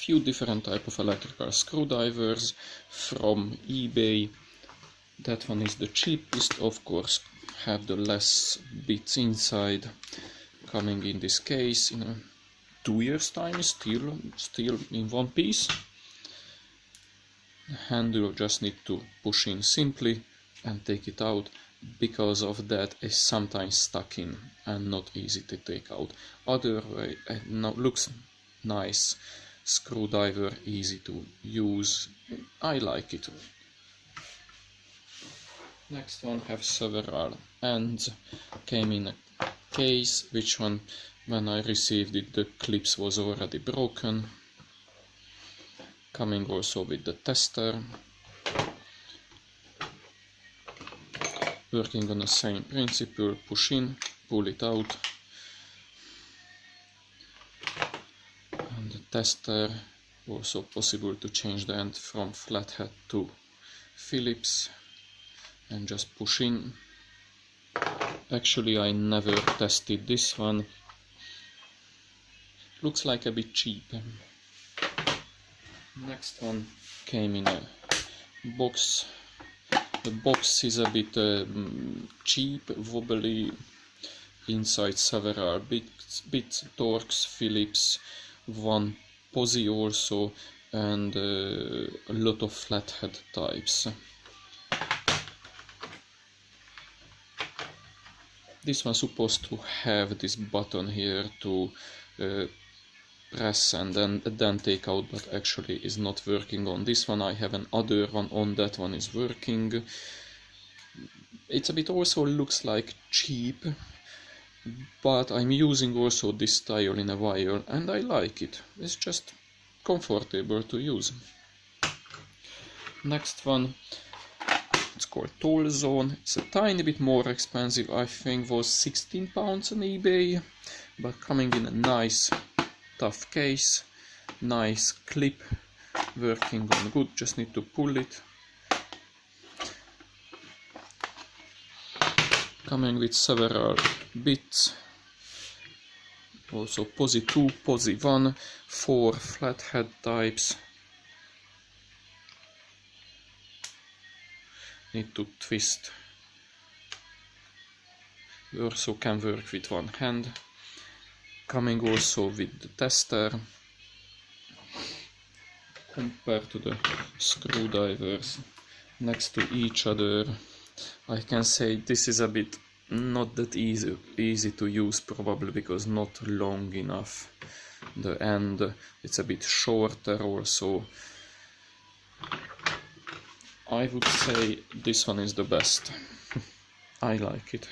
few different type of electrical screwdrivers from eBay. That one is the cheapest, of course, have the less bits inside, coming in this case in a 2 years time, still in one piece. The handle just need to push in simply and take it out, because of that is sometimes stuck in and not easy to take out. Other way, now looks nice screwdriver, easy to use, I like it. Next one have several ends, came in a case, which one when I received it the clips was already broken. Coming also with the tester, working on the same principle, push in, pull it out, and the tester also possible to change the end from flathead to Phillips and just push in. Actually I never tested this one, looks like a bit cheap. Next one came in a box. The box is a bit cheap, wobbly, inside several bits, Torx, Phillips, one Posi also, and a lot of flathead types. This one's supposed to have this button here to press and then take out, but actually is not working on this one. I have another one on that one is working. It's a bit also looks like cheap, but I'm using also this style in a while and I like it. It's just comfortable to use. Next one, it's called Tool Zone. It's a tiny bit more expensive, I think was £16 on eBay, but coming in a nice tough case, nice clip, working on good, just need to pull it. Coming with several bits, also Posi 2, Posi 1, 4 flathead types. Need to twist. You also can work with one hand. Coming also with the tester. Compared to the screwdrivers next to each other, I can say this is a bit not that easy to use, probably because not long enough. The end, it's a bit shorter also. I would say this one is the best. I like it.